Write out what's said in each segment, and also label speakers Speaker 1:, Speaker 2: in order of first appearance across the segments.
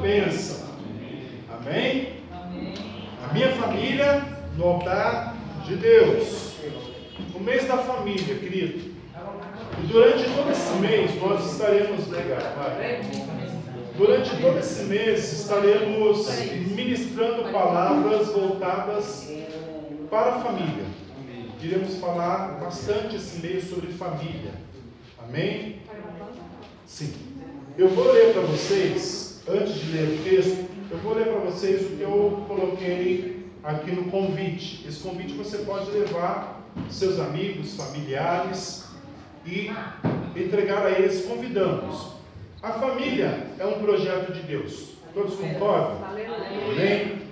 Speaker 1: bênção. Amém? A minha família no altar de Deus. O mês da família, querido. E durante todo esse mês nós estaremos Durante todo esse mês estaremos ministrando palavras voltadas para a família. Iremos falar bastante esse mês sobre família. Amém? Sim. Eu vou ler para vocês, antes de ler o texto, eu vou ler para vocês o que eu coloquei aqui no convite. Esse convite você pode levar seus amigos, familiares e entregar a eles convidando-os. A família é um projeto de Deus. Todos concordam? Amém?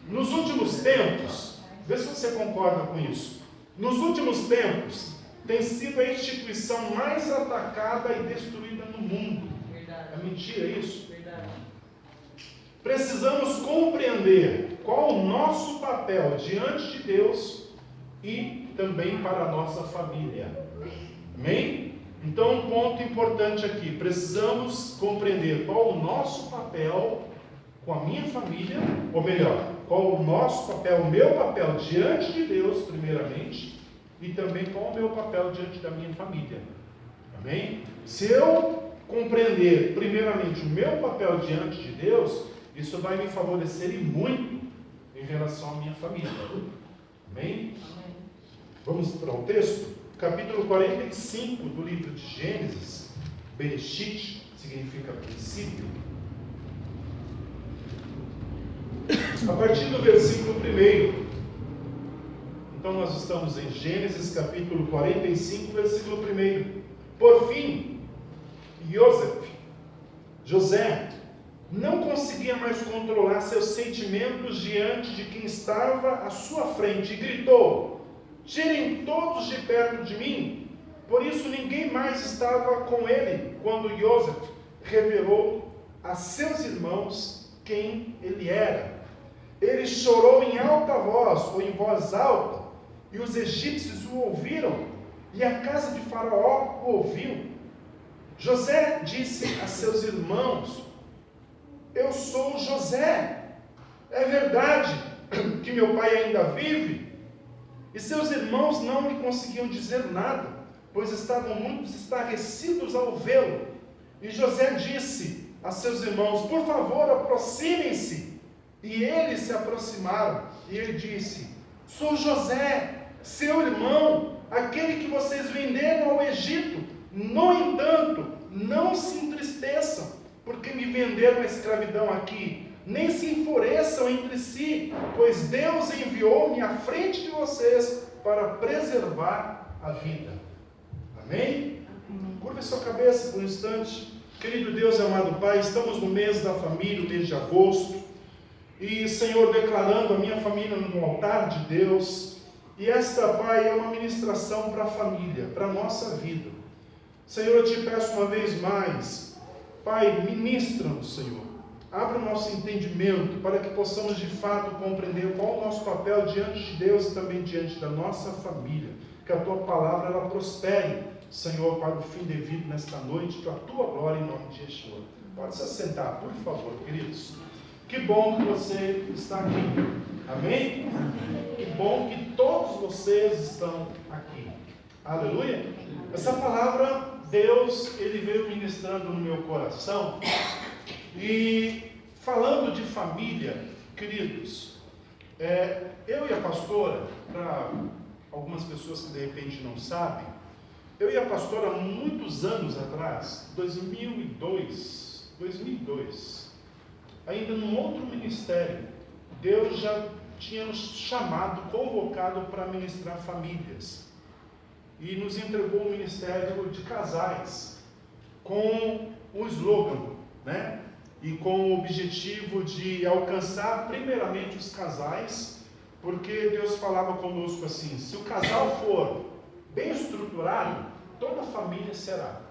Speaker 1: Nos últimos tempos, vê se você concorda com isso. Nos últimos tempos, tem sido a instituição mais atacada e destruída no mundo. É mentira isso? Precisamos compreender qual o nosso papel diante de Deus e também para a nossa família. Amém? Então, um ponto importante aqui, precisamos compreender qual o nosso papel com a minha família, ou melhor, qual o nosso papel, o meu papel diante de Deus, primeiramente, e também qual o meu papel diante da minha família. Amém? Se eu compreender, primeiramente, o meu papel diante de Deus, isso vai me favorecer e muito em relação à minha família. Amém? Vamos para o texto? Capítulo 45 do livro de Gênesis, Bereshit, significa princípio. A partir do versículo 1. Então nós estamos em Gênesis capítulo 45, versículo 1. Por fim, José, não conseguia mais controlar seus sentimentos diante de quem estava à sua frente e gritou: tirem todos de perto de mim. Por isso ninguém mais estava com ele quando José revelou a seus irmãos quem ele era. Ele chorou em alta voz, ou em voz alta, e os egípcios o ouviram, e a casa de Faraó o ouviu. José disse a seus irmãos: eu sou José. É verdade que meu pai ainda vive? E seus irmãos não lhe conseguiam dizer nada, pois estavam muito estarrecidos ao vê-lo. E José disse a seus irmãos: por favor, aproximem-se. E eles se aproximaram, e ele disse: sou José, seu irmão, aquele que vocês venderam ao Egito. No entanto, não se entristeçam, porque me venderam à escravidão aqui. Nem se enfureçam entre si, pois Deus enviou-me à frente de vocês para preservar a vida. Amém? Curva sua cabeça por um instante. Querido Deus, amado Pai, estamos no mês da família, o mês de agosto. E, Senhor, declarando a minha família no altar de Deus. E esta, Pai, é uma ministração para a família, para a nossa vida. Senhor, eu te peço uma vez mais, Pai, ministra-nos, Senhor. Abra o nosso entendimento para que possamos de fato compreender qual o nosso papel diante de Deus e também diante da nossa família. Que a Tua palavra ela prospere, Senhor, para o fim devido nesta noite, para a Tua glória em nome de Yeshua. Pode se assentar, por favor, queridos. Que bom que você está aqui. Amém? Que bom que todos vocês estão aqui. Aleluia. Essa palavra, Deus, Ele veio ministrando no meu coração. E falando de família, queridos, eu e a pastora, para algumas pessoas que de repente não sabem, eu e a pastora há muitos anos atrás, 2002, ainda num outro ministério, Deus já tinha nos chamado, convocado para ministrar famílias. E nos entregou o ministério de casais, com um slogan, né? E com o objetivo de alcançar primeiramente os casais, porque Deus falava conosco assim: se o casal for bem estruturado, toda a família será.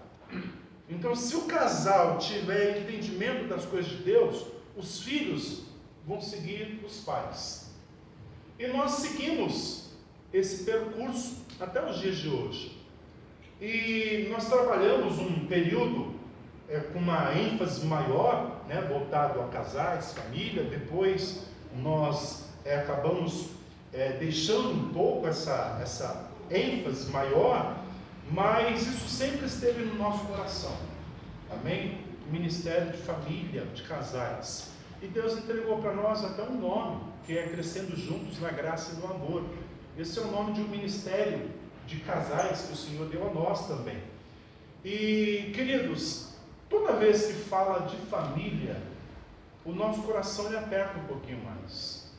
Speaker 1: Então, se o casal tiver entendimento das coisas de Deus, os filhos vão seguir os pais. E nós seguimos esse percurso até os dias de hoje. E nós trabalhamos um período com uma ênfase maior, né, voltado a casais, família. Depois nós acabamos deixando um pouco essa ênfase maior, mas isso sempre esteve no nosso coração. Amém? Ministério de família, de casais. E Deus entregou para nós até um nome, que é Crescendo Juntos na Graça e no Amor. Esse é o nome de um ministério de casais que o Senhor deu a nós também. E, queridos, toda vez que fala de família, o nosso coração ele aperta um pouquinho mais.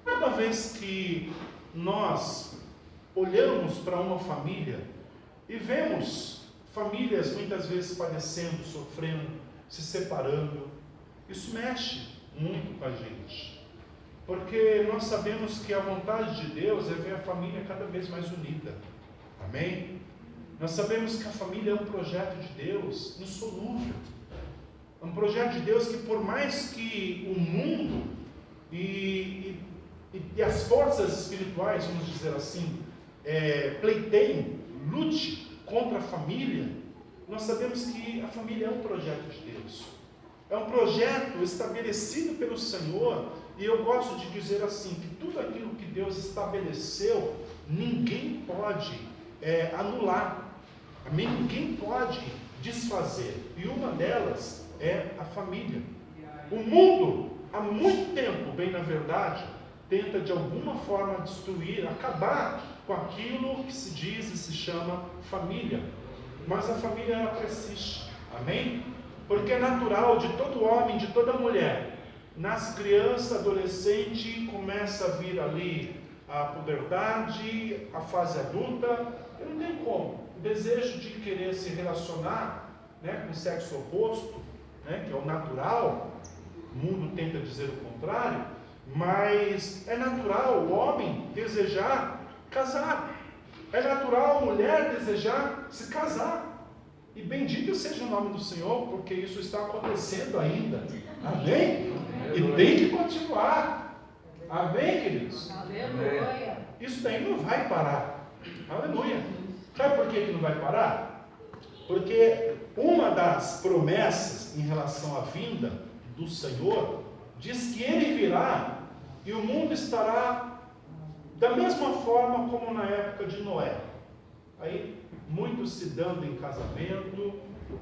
Speaker 1: Toda vez que nós olhamos para uma família e vemos famílias muitas vezes padecendo, sofrendo, se separando, isso mexe muito com a gente. Porque nós sabemos que a vontade de Deus é ver a família cada vez mais unida. Amém? Nós sabemos que a família é um projeto de Deus insolúvel. É um projeto de Deus que, por mais que o mundo e as forças espirituais, vamos dizer assim, pleiteiem, lute contra a família, nós sabemos que a família é um projeto de Deus. É um projeto estabelecido pelo Senhor, e eu gosto de dizer assim, que tudo aquilo que Deus estabeleceu, ninguém pode anular. Amém? Ninguém pode desfazer. E uma delas é a família. O mundo, há muito tempo, bem na verdade, tenta de alguma forma destruir, acabar com aquilo que se diz e se chama família. Mas a família ela persiste. Amém? Porque é natural de todo homem, de toda mulher. Nasce criança, adolescente, começa a vir ali a puberdade, a fase adulta, e não tem como. O desejo de querer se relacionar, né, com o sexo oposto, né, que é o natural, o mundo tenta dizer o contrário, mas é natural o homem desejar casar, é natural a mulher desejar se casar. E bendito seja o nome do Senhor, porque isso está acontecendo ainda. Amém? E tem que continuar. Amém, queridos?
Speaker 2: Aleluia.
Speaker 1: Isso daí não vai parar. Aleluia. Sabe por que não vai parar? Porque uma das promessas em relação à vinda do Senhor diz que Ele virá e o mundo estará da mesma forma como na época de Noé. Aí, muitos se dando em casamento,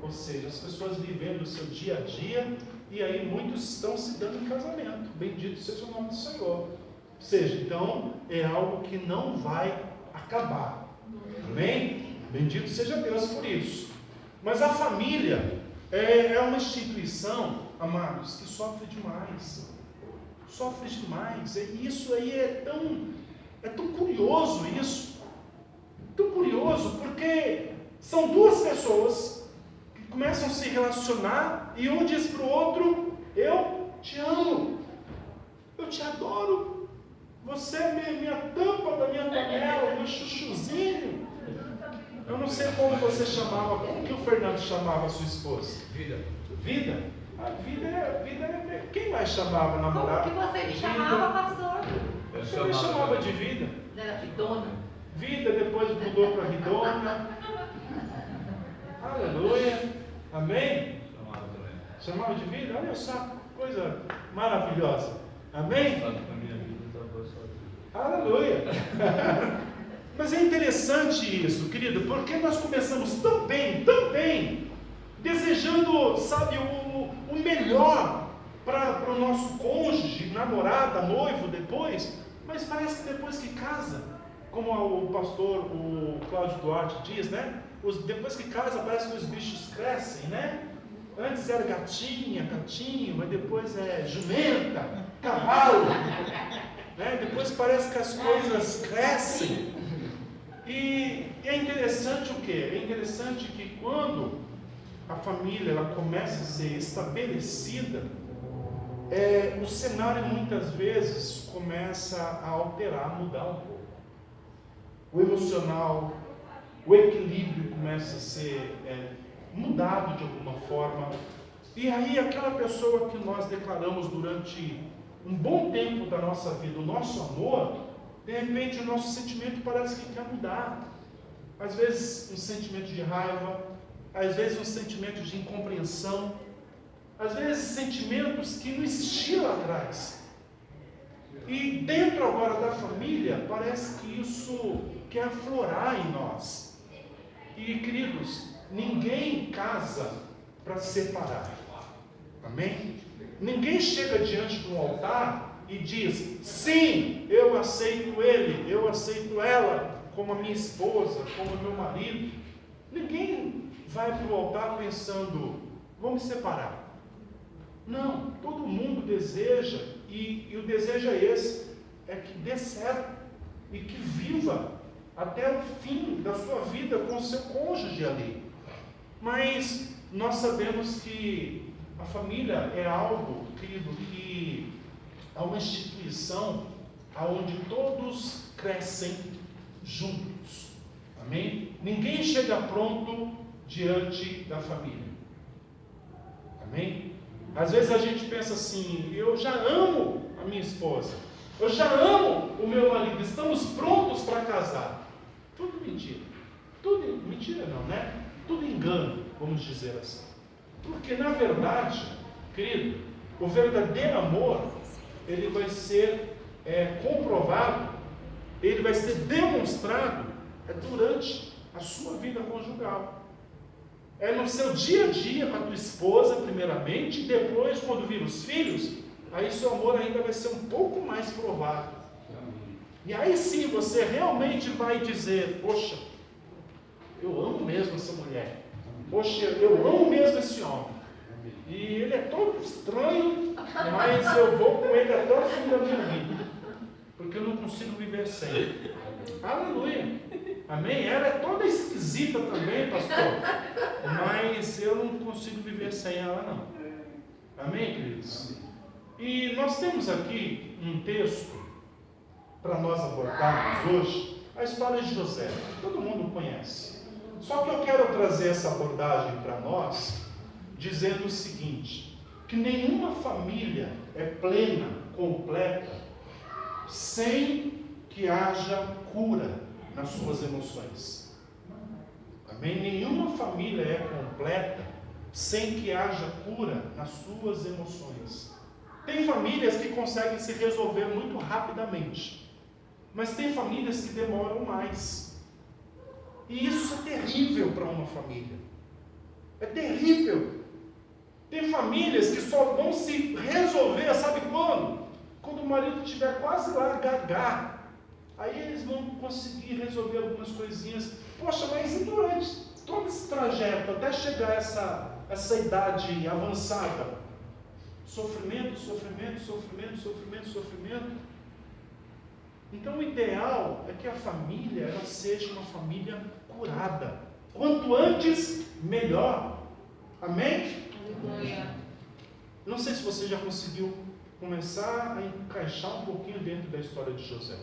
Speaker 1: ou seja, as pessoas vivendo o seu dia a dia, e aí muitos estão se dando em casamento. Bendito seja o nome do Senhor. Ou seja, então, é algo que não vai acabar. Amém? Bendito seja Deus por isso. Mas a família é uma instituição, amados, que sofre demais. Sofre demais. E isso aí é tão curioso isso. Tão curioso, porque são duas pessoas que começam a se relacionar e um diz para o outro: eu te amo, eu te adoro, você é minha tampa da minha panela, meu chuchuzinho. Eu não sei como você chamava, como que o Fernando chamava a sua esposa?
Speaker 3: Vida.
Speaker 1: Vida? A vida é quem mais chamava a namorada?
Speaker 2: Como que você me chamava, pastor?
Speaker 1: Você me chamava de vida.
Speaker 2: Era Vidona.
Speaker 1: Vida, depois mudou para Ridona. Aleluia. Amém?
Speaker 3: Chamava também.
Speaker 1: Chamava de vida? Olha só, coisa maravilhosa. Amém?
Speaker 3: Sabe que a minha vida está boa só.
Speaker 1: Aleluia. Mas é interessante isso, querido, porque nós começamos tão bem, desejando, sabe, o melhor para o nosso cônjuge, namorada, noivo depois, mas parece que depois que casa, como o pastor, o Cláudio Duarte diz, né? Depois que casa, parece que os bichos crescem, né? Antes era gatinho, mas depois é jumenta, cavalo, né? Depois parece que as coisas crescem. E é interessante o quê? É interessante que quando a família ela começa a ser estabelecida, o cenário muitas vezes começa a alterar, a mudar um pouco. O emocional, o equilíbrio começa a ser mudado de alguma forma. E aí aquela pessoa que nós declaramos durante um bom tempo da nossa vida, o nosso amor, de repente o nosso sentimento parece que quer mudar. Às vezes um sentimento de raiva, às vezes um sentimento de incompreensão, às vezes sentimentos que não existiam lá atrás. E dentro agora da família, parece que isso quer aflorar em nós. E queridos, ninguém casa para separar. Amém? Ninguém chega diante de um altar e diz: sim, eu aceito ele, eu aceito ela como a minha esposa, como meu marido. Ninguém vai para o altar pensando: vou me separar. Não, todo mundo deseja, e o desejo é esse, é que dê certo e que viva até o fim da sua vida com o seu cônjuge ali. Mas nós sabemos que a família é algo, querido, que é uma instituição onde todos crescem juntos. Amém? Ninguém chega pronto diante da família. Amém? Às vezes a gente pensa assim: eu já amo a minha esposa, eu já amo o meu marido, estamos prontos para casar. Tudo mentira. Tudo mentira não, né? Tudo engano, vamos dizer assim. Porque na verdade, querido, o verdadeiro amor, ele vai ser comprovado, ele vai ser demonstrado durante a sua vida conjugal. É no seu dia a dia com a tua esposa, primeiramente, e depois, quando vir os filhos, aí seu amor ainda vai ser um pouco mais provado. E aí sim você realmente vai dizer: poxa, eu amo mesmo essa mulher. Poxa, eu amo mesmo esse homem. E ele é todo estranho, mas eu vou com ele até o fim da minha vida, porque eu não consigo viver sem ele. Aleluia. Amém? Ela é toda esquisita também, pastor, mas eu não consigo viver sem ela não. Amém, queridos? E nós temos aqui um texto para nós abordarmos hoje, a história de José. Todo mundo conhece. Só que eu quero trazer essa abordagem para nós, dizendo o seguinte: que nenhuma família é plena, completa, sem que haja cura nas suas emoções. Amém? Nenhuma família é completa sem que haja cura nas suas emoções. Tem famílias que conseguem se resolver muito rapidamente, mas tem famílias que demoram mais. E isso é terrível para uma família. É terrível. Tem famílias que só vão se resolver, sabe quando? Quando o marido estiver quase lá gaga. Aí eles vão conseguir resolver algumas coisinhas. Poxa, mas e durante todo esse trajeto, até chegar a essa idade avançada? Sofrimento, sofrimento, sofrimento, sofrimento, sofrimento. Então o ideal é que a família ela seja uma família curada. Quanto antes, melhor. Amém? Não sei se você já conseguiu começar a encaixar um pouquinho dentro da história de José.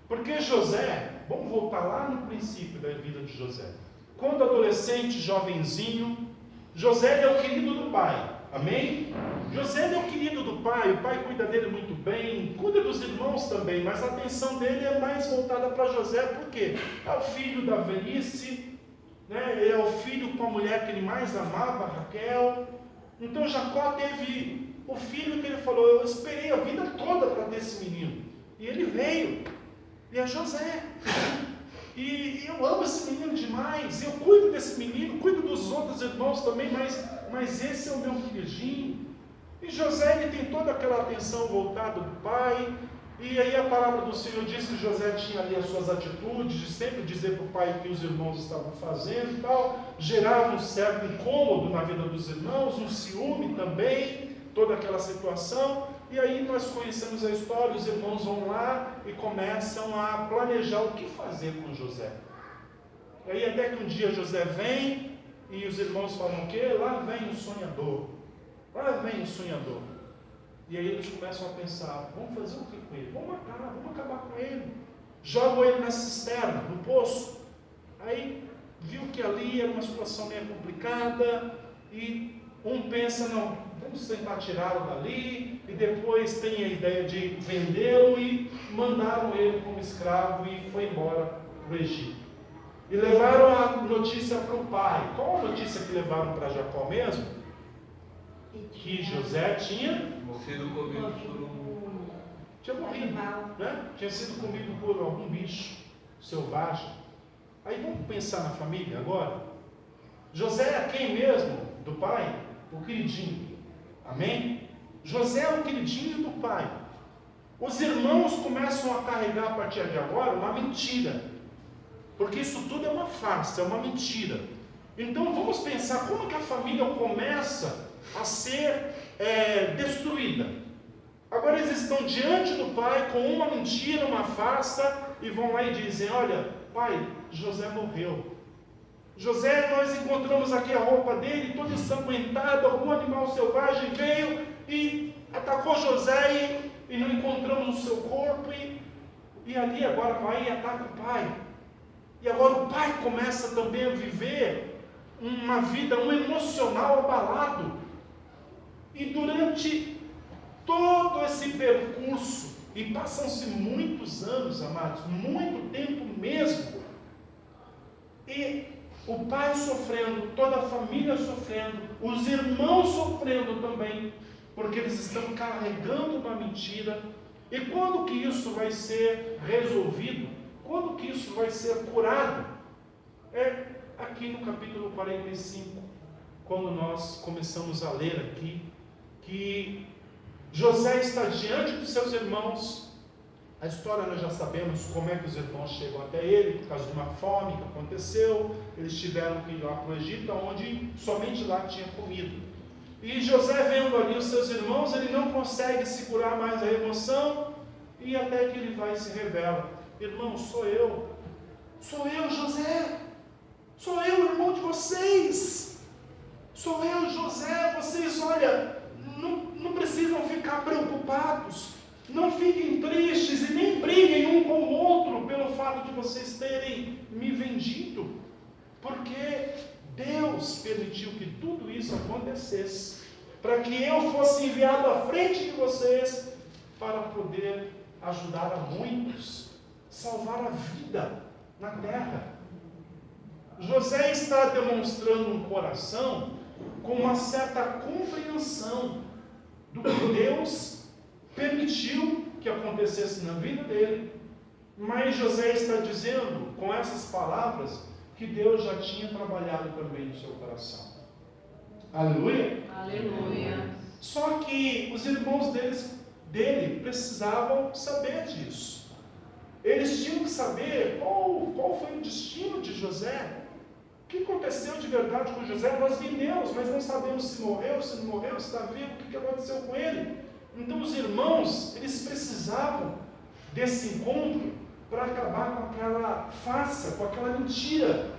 Speaker 1: Porque José, vamos voltar lá no princípio da vida de José. Quando adolescente, jovenzinho, José é o querido do pai. Amém? José é o querido do pai, o pai cuida dele muito bem, cuida dos irmãos também, mas a atenção dele é mais voltada para José, por quê? É o filho da velhice, né? Ele é o filho com a mulher que ele mais amava, Raquel. Então Jacó teve o filho que ele falou: eu esperei a vida toda para ter esse menino. E ele veio. E é José. E eu amo esse menino demais. Eu cuido desse menino, cuido dos outros irmãos também, mas esse é o meu queridinho. E José, ele tem toda aquela atenção voltada do pai. E aí a palavra do Senhor diz que José tinha ali as suas atitudes, de sempre dizer para o pai o que os irmãos estavam fazendo e tal. Gerava um certo incômodo na vida dos irmãos, um ciúme também, toda aquela situação. E aí nós conhecemos a história, os irmãos vão lá e começam a planejar o que fazer com José. E aí até que um dia José vem e os irmãos falam o quê? Lá vem o sonhador. Lá vem o sonhador. E aí eles começam a pensar: vamos fazer o que com ele? Vamos matar, vamos acabar com ele. Jogam ele na cisterna, no poço. Aí viu que ali era uma situação meio complicada e um pensa: não, vamos tentar tirá-lo dali. E depois tem a ideia de vendê-lo e mandaram ele como escravo e foi embora para o Egito. E levaram a notícia para o pai. Qual a notícia que levaram para Jacó mesmo? Que José tinha
Speaker 3: Sido comido por
Speaker 1: tinha morrido, né? Tinha sido comido por algum bicho selvagem. Aí vamos pensar na família agora. José é quem mesmo? Do pai? O queridinho. Amém? José é o queridinho do pai. Os irmãos começam a carregar a partir de agora uma mentira. Porque isso tudo é uma farsa, é uma mentira. Então vamos pensar como que a família começa a ser destruída. Agora eles estão diante do pai com uma mentira, uma farsa, e vão lá e dizem: olha, pai, José morreu. José, nós encontramos aqui a roupa dele, toda ensanguentada, algum animal selvagem veio e atacou José e não encontramos o seu corpo, e ali agora vai e ataca o pai. E agora o pai começa também a viver uma vida, um emocional abalado. E durante todo esse percurso, e passam-se muitos anos, amados, muito tempo mesmo, e o pai sofrendo, toda a família sofrendo, os irmãos sofrendo também, porque eles estão carregando uma mentira. E quando que isso vai ser resolvido? Quando que isso vai ser curado? É aqui no capítulo 45, quando nós começamos a ler aqui, que José está diante dos seus irmãos. A história nós já sabemos como é que os irmãos chegam até ele, por causa de uma fome que aconteceu. Eles tiveram que ir lá para o Egito, onde somente lá tinha comida. E José, vendo ali os seus irmãos, ele não consegue segurar mais a emoção, e até que ele vai e se revela: irmão, sou eu, José, sou eu, irmão de vocês, sou eu, José. Vocês, olha, não precisam ficar preocupados, não fiquem tristes e nem briguem um com o outro pelo fato de vocês terem me vendido, porque Deus permitiu que tudo isso acontecesse, para que eu fosse enviado à frente de vocês, para poder ajudar a muitos, salvar a vida na terra. José está demonstrando um coração com uma certa compreensão do que Deus permitiu que acontecesse na vida dele. Mas José está dizendo com essas palavras que Deus já tinha trabalhado também no seu coração. Aleluia?
Speaker 2: Aleluia.
Speaker 1: Só que os irmãos dele precisavam saber disso. Eles tinham que saber qual foi o destino de José. O que aconteceu de verdade com José? Nós vimos, mas não sabemos se morreu, se não morreu, se está vivo, o que aconteceu com ele. Então os irmãos, eles precisavam desse encontro para acabar com aquela farsa, com aquela mentira.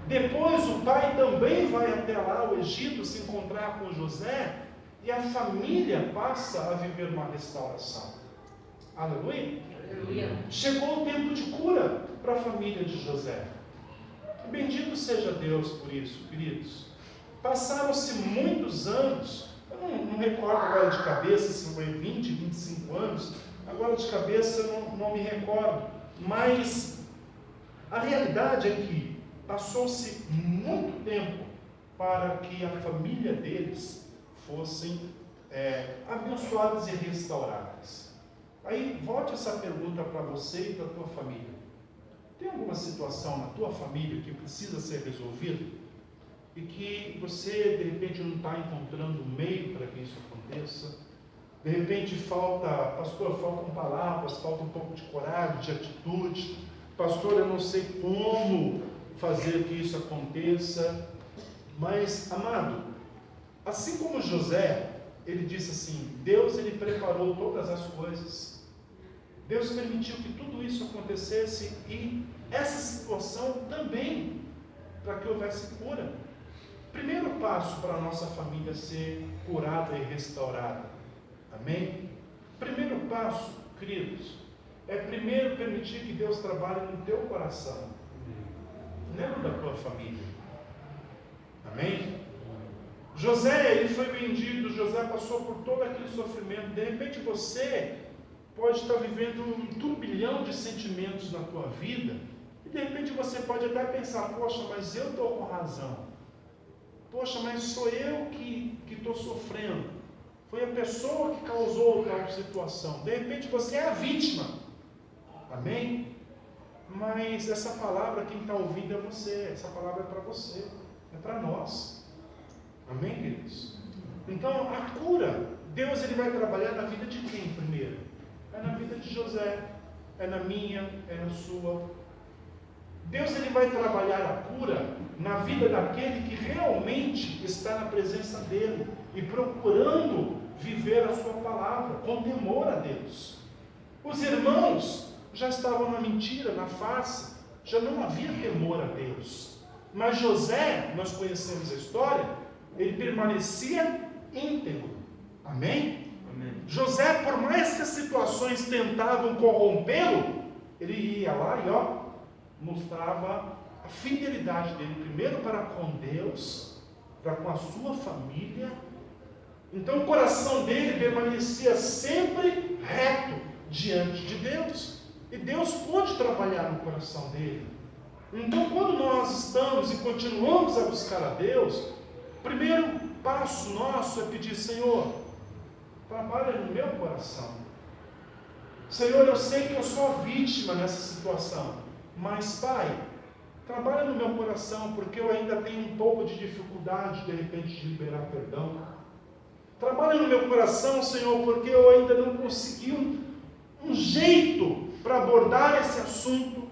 Speaker 1: Depois o pai também vai até lá, o Egito, se encontrar com José, e a família passa a viver uma restauração. Aleluia?
Speaker 2: Aleluia.
Speaker 1: Chegou o tempo de cura para a família de José. Bendito seja Deus por isso, queridos. Passaram-se muitos anos, eu não recordo agora de cabeça se foi 20, 25 anos, agora de cabeça eu não me recordo, mas a realidade é que passou-se muito tempo para que a família deles fossem abençoadas e restauradas. Aí volte essa pergunta para você e para a tua família. Tem alguma situação na tua família que precisa ser resolvida e que você de repente não está encontrando um meio para que isso aconteça? De repente faltam palavras, falta um pouco de coragem, de atitude. Pastor, eu não sei como fazer que isso aconteça. Mas, amado, assim como José, ele disse assim: Deus, ele preparou todas as coisas. Deus permitiu que tudo isso acontecesse, e essa situação também, para que houvesse cura. Primeiro passo para a nossa família ser curada e restaurada. Amém? Primeiro passo, queridos, é primeiro permitir que Deus trabalhe no teu coração, não da tua família. Amém? José, ele foi vendido, José passou por todo aquele sofrimento. De repente você pode estar vivendo um turbilhão de sentimentos na tua vida, e de repente você pode até pensar, poxa, mas eu estou com razão. Poxa, mas sou eu que estou sofrendo. Foi a pessoa que causou tal situação. De repente você é a vítima. Amém? Mas essa palavra, quem está ouvindo é você. Essa palavra é para você. É para nós. Amém, queridos? Então, a cura, Deus ele vai trabalhar na vida de quem primeiro? É na vida de José. É na minha, é na sua. Deus ele vai trabalhar a cura na vida daquele que realmente está na presença dele e procurando viver a sua palavra com temor a Deus. Os irmãos já estavam na mentira, na farsa, já não havia temor a Deus. Mas José, nós conhecemos a história, ele permanecia íntegro. Amém?
Speaker 3: Amém.
Speaker 1: José, por mais que as situações tentavam corrompê-lo, ele ia lá e mostrava a fidelidade dele, primeiro para com Deus, para com a sua família. Então o coração dele permanecia sempre reto diante de Deus, e Deus pôde trabalhar no coração dele. Então quando nós estamos e continuamos a buscar a Deus, o primeiro passo nosso é pedir: Senhor, trabalha no meu coração. Senhor, eu sei que eu sou vítima nessa situação, mas Pai, trabalha no meu coração, porque eu ainda tenho um pouco de dificuldade, de repente, de liberar perdão. Trabalha no meu coração, Senhor, porque eu ainda não consegui um jeito para abordar esse assunto.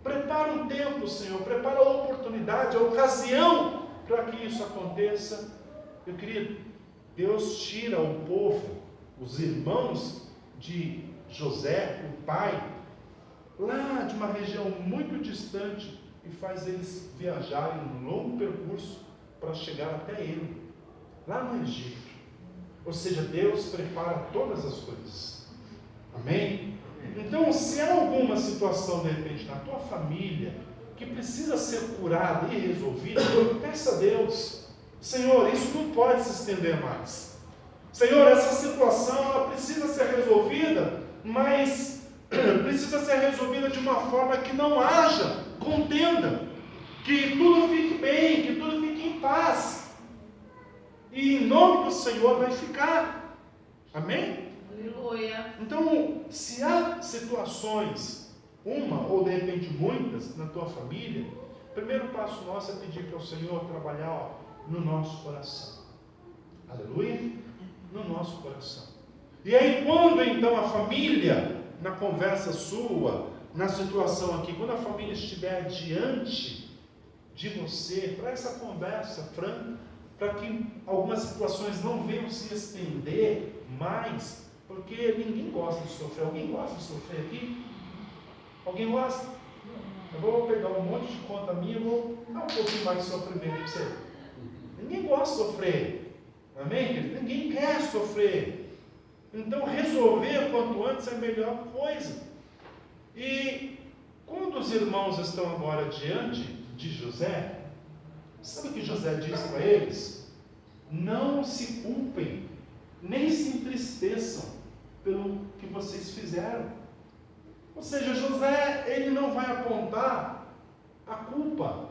Speaker 1: Prepara um tempo, Senhor, prepara a oportunidade, a ocasião para que isso aconteça. Meu querido, Deus tira o povo, os irmãos de José, o pai, lá de uma região muito distante, e faz eles viajarem um longo percurso para chegar até ele, lá no Egito. Ou seja, Deus prepara todas as coisas. Amém? Então, se há alguma situação, de repente, na tua família, que precisa ser curada e resolvida, peça a Deus: Senhor, isso não pode se estender mais. Senhor, essa situação ela precisa ser resolvida, mas precisa ser resolvida de uma forma que não haja contenda, que tudo fique bem, que tudo fique em paz. E em nome do Senhor vai ficar. Amém?
Speaker 2: Aleluia.
Speaker 1: Então, se há situações, uma ou de repente muitas, na tua família, o primeiro passo nosso é pedir para o Senhor trabalhar no nosso coração. Aleluia? No nosso coração. E aí, quando então a família, na conversa sua, na situação aqui, quando a família estiver diante de você, para essa conversa franca, para que algumas situações não venham se estender mais, porque ninguém gosta de sofrer. Alguém gosta de sofrer aqui? Alguém gosta? Eu vou pegar um monte de conta minha e vou dar um pouquinho mais de sofrimento para você. Ninguém gosta de sofrer. Amém? Ninguém quer sofrer. Então resolver quanto antes é a melhor coisa. E quando os irmãos estão agora diante de José, sabe o que José diz para eles? Não se culpem, nem se entristeçam pelo que vocês fizeram. Ou seja, José, ele não vai apontar a culpa.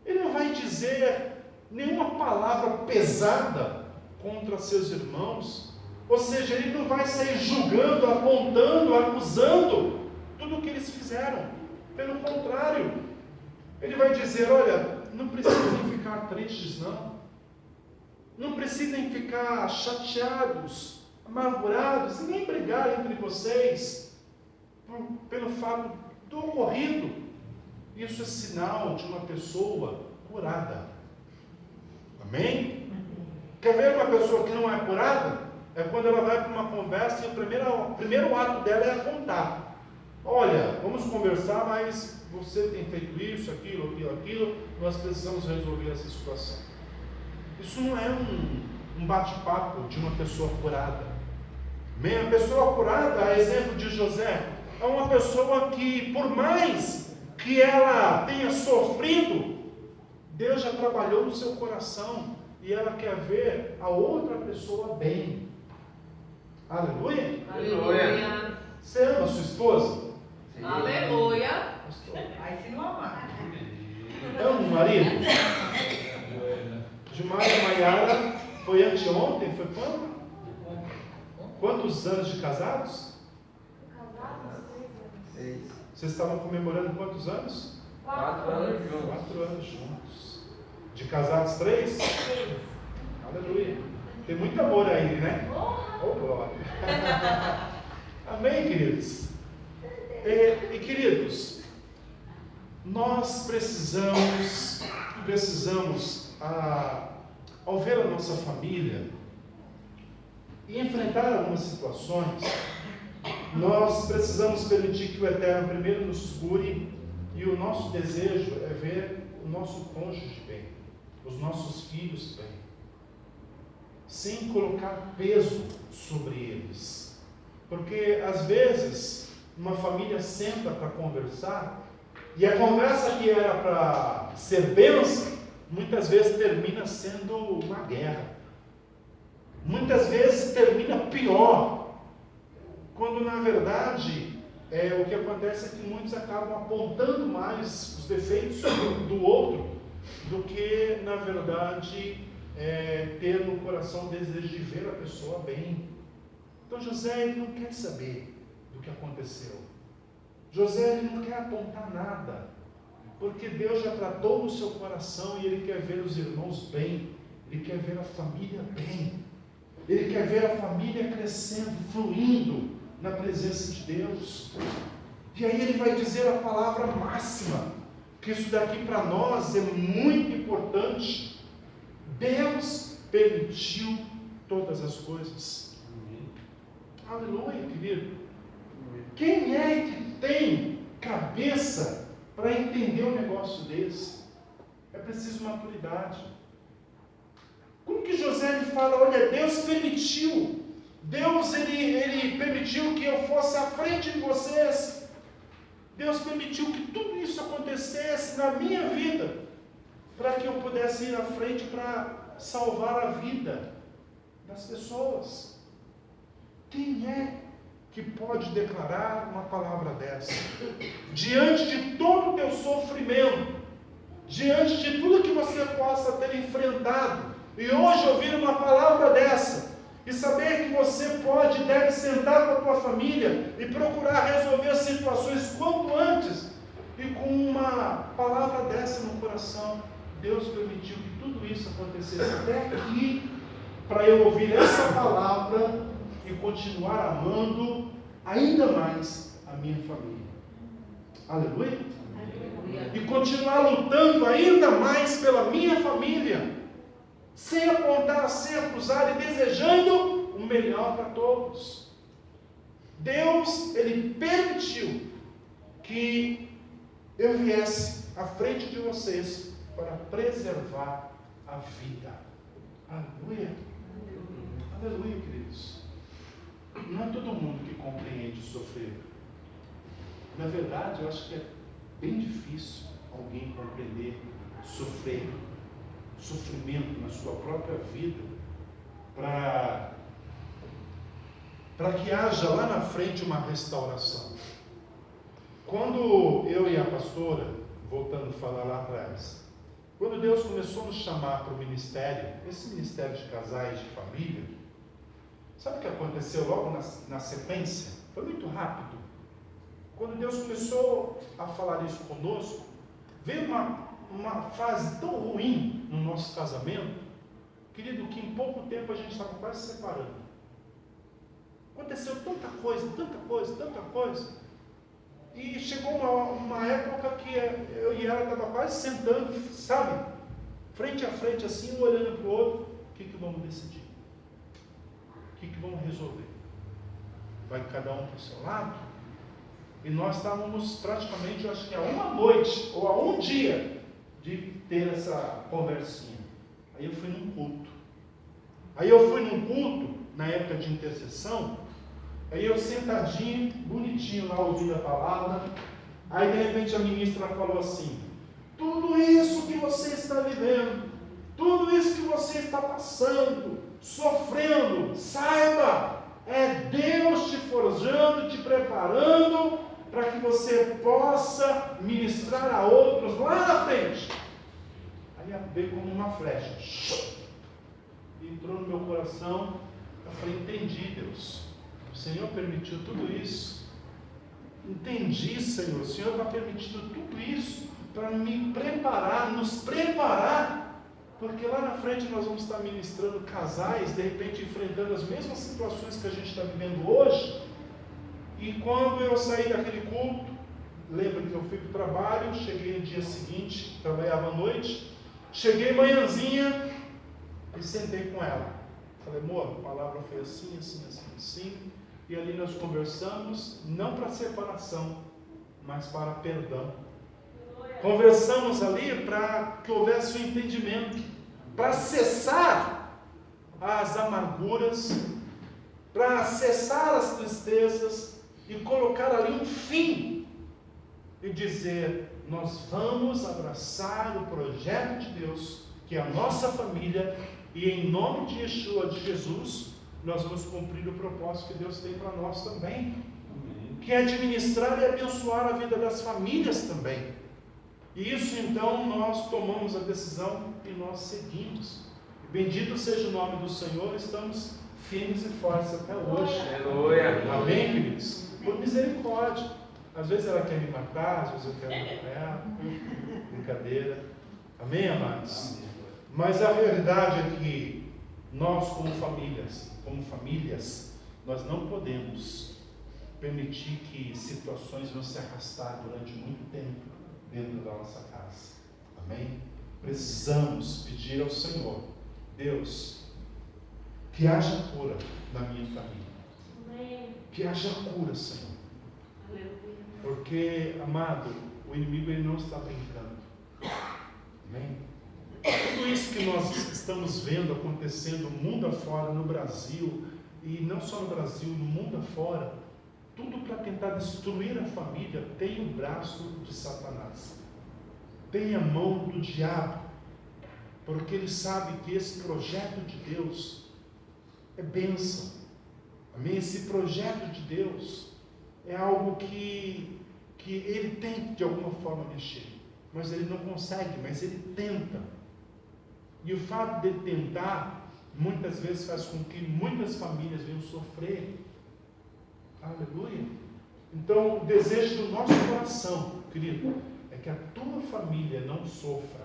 Speaker 1: Ele não vai dizer nenhuma palavra pesada contra seus irmãos. Ou seja, ele não vai sair julgando, apontando, acusando tudo o que eles fizeram. Pelo contrário, ele vai dizer: olha, não precisem ficar tristes, não. Não precisem ficar chateados, amargurados, e nem brigar entre vocês pelo fato do ocorrido. Isso é sinal de uma pessoa curada. Amém? Quer ver uma pessoa que não é curada? É quando ela vai para uma conversa e o primeiro ato dela é apontar. Olha, vamos conversar, mas você tem feito isso, aquilo, nós precisamos resolver essa situação. Isso não é um bate-papo de uma pessoa curada. Amém? A pessoa curada, a exemplo de José, é uma pessoa que, por mais que ela tenha sofrido, Deus já trabalhou no seu coração e ela quer ver a outra pessoa bem. Aleluia?
Speaker 2: Aleluia.
Speaker 1: Você ama a sua esposa?
Speaker 2: Aleluia.
Speaker 4: Aí se não amar.
Speaker 1: Amo o marido. Gilmar e Maiara, foi anteontem? Foi quando? Quantos anos de casados?
Speaker 2: Casados, 3 anos.
Speaker 3: 6.
Speaker 1: Vocês estavam comemorando quantos anos?
Speaker 3: 4 anos juntos.
Speaker 1: 4 anos juntos. De casados 3? Aleluia. Tem muito amor aí, né? Oh, glória. Amém, queridos? E queridos, nós precisamos ao ver a nossa família e enfrentar algumas situações, nós precisamos permitir que o Eterno primeiro nos cure, e o nosso desejo é ver o nosso cônjuge bem, os nossos filhos bem, sem colocar peso sobre eles. Porque às vezes uma família senta para conversar e a conversa que era para ser bênção, muitas vezes termina sendo uma guerra. Muitas vezes termina pior, quando na verdade o que acontece é que muitos acabam apontando mais os defeitos do outro do que na verdade ter no coração o desejo de ver a pessoa bem. Então José, ele não quer saber do que aconteceu. José, ele não quer apontar nada, porque Deus já tratou no seu coração e ele quer ver os irmãos bem, ele quer ver a família bem, ele quer ver a família crescendo, fluindo na presença de Deus. E aí ele vai dizer a palavra máxima, que isso daqui para nós é muito importante. Deus permitiu todas as coisas. Aleluia, querido. Quem é que tem cabeça para entender um negócio desse? É preciso maturidade. Como que José ele fala, olha, Deus permitiu. Deus ele permitiu que eu fosse à frente de vocês. Deus permitiu que tudo isso acontecesse na minha vida, para que eu pudesse ir à frente para salvar a vida das pessoas. Quem é que pode declarar uma palavra dessa? Diante de todo o teu sofrimento, diante de tudo que você possa ter enfrentado, e hoje ouvir uma palavra dessa, e saber que você pode e deve sentar com a tua família e procurar resolver as situações quanto antes, e com uma palavra dessa no coração, Deus permitiu que tudo isso acontecesse até aqui, para eu ouvir essa palavra e continuar amando ainda mais a minha família. Aleluia?
Speaker 2: Aleluia.
Speaker 1: E continuar lutando ainda mais pela minha família, sem apontar, sem acusar e desejando o melhor para todos. Deus, ele permitiu que eu viesse à frente de vocês para preservar a vida. Aleluia. Aleluia, queridos. Não é todo mundo que compreende sofrer. Na verdade, eu acho que é bem difícil alguém compreender sofrimento na sua própria vida, para que haja lá na frente uma restauração. Quando eu e a pastora, voltando a falar lá atrás, quando Deus começou a nos chamar para o ministério, esse ministério de casais, de família, sabe o que aconteceu logo na sequência? Foi muito rápido. Quando Deus começou a falar isso conosco, veio uma fase tão ruim no nosso casamento, querido, que em pouco tempo a gente estava quase se separando. Aconteceu tanta coisa, tanta coisa, tanta coisa. E chegou uma época que eu e ela estava quase sentando, sabe? Frente a frente assim, um olhando para o outro. O que vamos decidir? O que vamos resolver? Vai cada um para o seu lado? E nós estávamos praticamente, eu acho que a uma noite, ou a um dia, de ter essa conversinha. Aí eu fui num culto. Na época de intercessão, aí eu sentadinho, bonitinho lá, ouvindo a palavra. Aí de repente a ministra falou assim: tudo isso que você está vivendo, tudo isso que você está passando, sofrendo, saiba, é Deus te forjando, te preparando para que você possa ministrar a outros lá na frente. Aí veio como uma flecha, entrou no meu coração. Eu falei, entendi, Deus, o Senhor permitiu tudo isso. Entendi, Senhor, o Senhor está permitindo tudo isso para me preparar, nos preparar, porque lá na frente nós vamos estar ministrando casais, de repente enfrentando as mesmas situações que a gente está vivendo hoje. E quando eu saí daquele culto, lembra que eu fui para o trabalho, cheguei no dia seguinte, trabalhava à noite, cheguei manhãzinha e sentei com ela. Falei, amor, a palavra foi assim, assim, assim, assim. E ali nós conversamos, não para separação, mas para perdão. Conversamos ali para que houvesse um entendimento, para cessar as amarguras, para cessar as tristezas e colocar ali um fim e dizer, nós vamos abraçar o projeto de Deus, que é a nossa família, e em nome de Yeshua, de Jesus, nós vamos cumprir o propósito que Deus tem para nós também, que é administrar e abençoar a vida das famílias também. E isso então nós tomamos a decisão e nós seguimos. E bendito seja o nome do Senhor, estamos firmes e fortes até hoje.
Speaker 3: Aleluia.
Speaker 1: Amém, queridos? Por misericórdia. Às vezes ela quer me matar, às vezes eu quero matar ela. Brincadeira. Amém, amados? Mas a realidade é que nós, como famílias, nós não podemos permitir que situações vão se arrastar durante muito tempo dentro da nossa casa. Amém? Precisamos pedir ao Senhor, Deus, que haja cura na minha família.
Speaker 2: Amém.
Speaker 1: Que haja cura, Senhor.
Speaker 2: Aleluia.
Speaker 1: Porque, amado, o inimigo ele não está brincando. Amém? Tudo isso que nós estamos vendo acontecendo mundo afora, no Brasil, e não só no Brasil, no mundo afora, tudo para tentar destruir a família, tem o braço de Satanás, tem a mão do diabo, porque ele sabe que esse projeto de Deus é bênção. Amém? Esse projeto de Deus é algo que ele tem de alguma forma mexer, mas ele não consegue, mas ele tenta. E o fato de tentar, muitas vezes faz com que muitas famílias venham sofrer. Aleluia. Então, o desejo do nosso coração, querido, é que a tua família não sofra.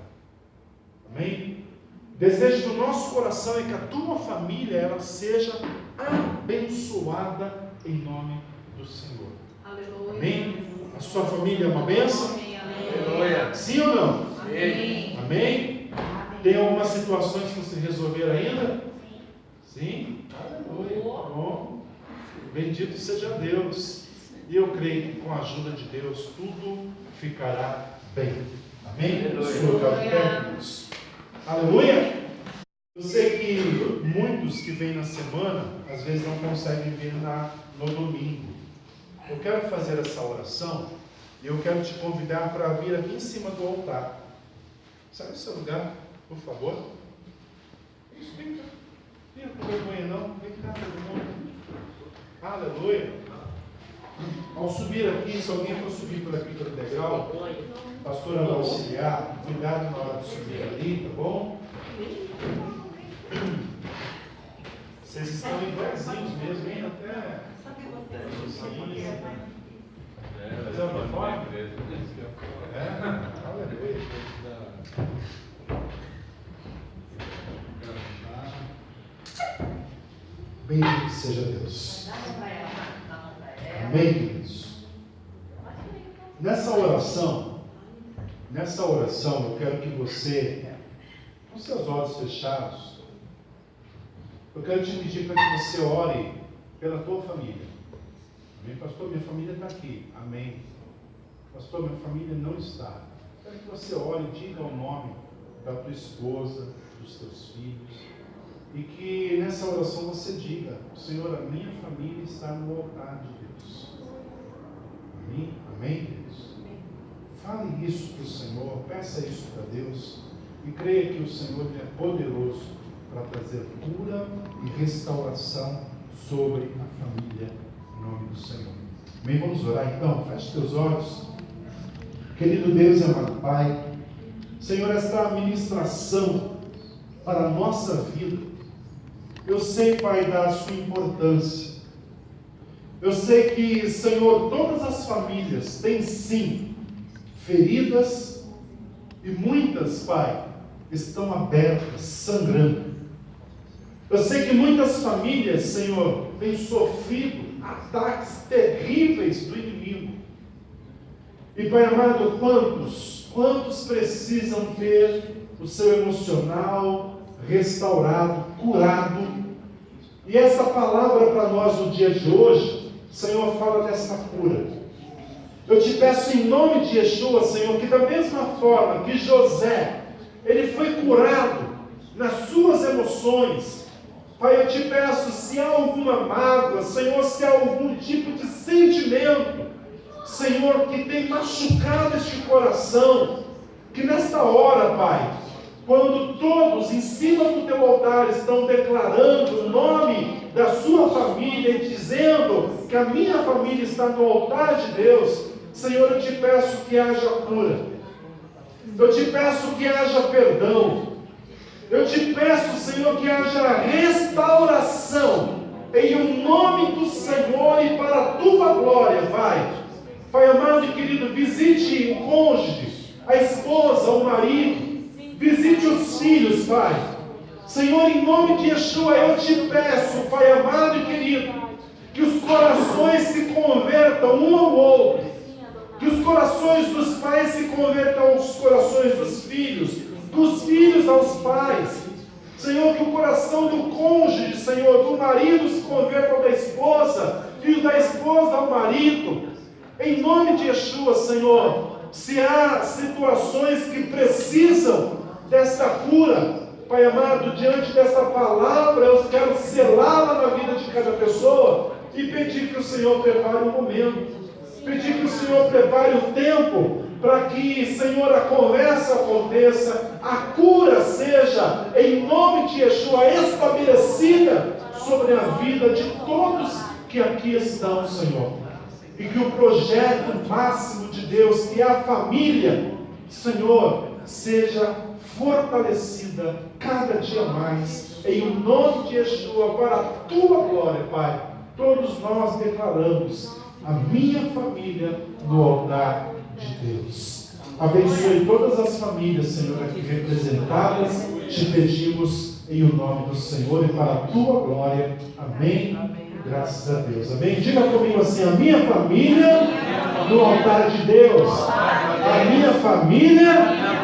Speaker 1: Amém? O desejo do nosso coração é que a tua família, ela seja abençoada em nome do Senhor.
Speaker 2: Aleluia.
Speaker 1: Amém? A sua família é uma bênção?
Speaker 3: Aleluia.
Speaker 1: Sim ou não?
Speaker 2: Amém.
Speaker 1: Amém? Tem algumas situações que não se resolveram ainda? Sim? Aleluia. Bom, bendito seja Deus. E eu creio que com a ajuda de Deus tudo ficará bem. Amém?
Speaker 3: Aleluia.
Speaker 1: Aleluia. Eu sei que muitos que vêm na semana, às vezes não conseguem vir no domingo. Eu quero fazer essa oração e eu quero te convidar para vir aqui em cima do altar. Sai do seu lugar, por favor. Isso, vem cá. Vem com vergonha não. Vem cá, todo mundo. Aleluia. Ao subir aqui, se alguém for subir por aqui pelo degrau, a pastora vai auxiliar. Cuidado na hora de subir ali, tá bom? Vocês estão iguaizinhos mesmo, hein? Até. Fazer uma forma? Aleluia. Bendito seja Deus. Amém, queridos? Nessa oração eu quero que você, com seus olhos fechados, eu quero te pedir para que você ore pela tua família. Amém, pastor? Minha família está aqui. Amém. Pastor, minha família não está. Eu quero que você ore e diga o nome da tua esposa, dos teus filhos. E que nessa oração você diga: Senhor, a minha família está no altar de Deus. Amém? Amém, Deus? Fale isso para o Senhor, peça isso para Deus e creia que o Senhor é poderoso para trazer cura e restauração sobre a família, em nome do Senhor. Amém? Vamos orar então, feche teus olhos. Querido Deus e amado Pai, Senhor, esta ministração para a nossa vida, eu sei, Pai, da sua importância. Eu sei que, Senhor, todas as famílias têm sim feridas e muitas, Pai, estão abertas, sangrando. Eu sei que muitas famílias, Senhor, têm sofrido ataques terríveis do inimigo. E, Pai amado, quantos precisam ter o seu emocional restaurado, curado? E essa palavra para nós no dia de hoje, Senhor, fala dessa cura. Eu te peço em nome de Yeshua, Senhor, que da mesma forma que José, ele foi curado nas suas emoções, Pai, eu te peço, se há alguma mágoa, Senhor, se há algum tipo de sentimento, Senhor, que tem machucado este coração, que nesta hora, Pai, quando todos em cima do teu altar estão declarando o nome da sua família e dizendo que a minha família está no altar de Deus, Senhor, eu te peço que haja cura, eu te peço que haja perdão, eu te peço, Senhor, que haja restauração, em o nome do Senhor e para a tua glória, Pai. Pai amado e querido, visite o cônjuge, a esposa, o marido, visite os filhos, Pai. Senhor, em nome de Yeshua, eu te peço, Pai amado e querido, que os corações se convertam um ao outro, que os corações dos pais se convertam aos corações dos filhos aos pais. Senhor, que o coração do cônjuge, Senhor, do marido se converta ao da esposa, e o da esposa ao marido. Em nome de Yeshua, Senhor, se há situações que precisam desta cura, Pai amado, diante dessa palavra, eu quero selá-la na vida de cada pessoa e pedir que o Senhor prepare o momento, pedir que o Senhor prepare o tempo, para que, Senhor, a conversa aconteça, a cura seja, em nome de Yeshua, estabelecida sobre a vida de todos que aqui estão, Senhor. E que o projeto máximo de Deus, que é a família, Senhor, seja fortalecida cada dia mais, em o nome de Yeshua, para a tua glória, Pai. Todos nós declaramos a minha família no altar de Deus. Abençoe todas as famílias, Senhor, aqui representadas. Te pedimos em o nome do Senhor e para a tua glória. Amém. Graças a Deus. Amém. Diga comigo assim: a minha família no altar de Deus. A minha família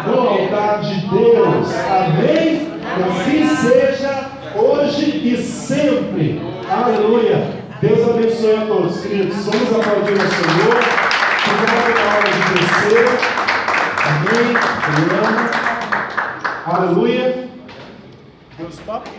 Speaker 1: no altar de Deus. Amém. Que assim seja hoje e sempre. Aleluia. Deus abençoe a todos, queridos. Vamos aplaudir o Senhor. Ficamos na hora de crescer. Amém. Aleluia. Deus toca.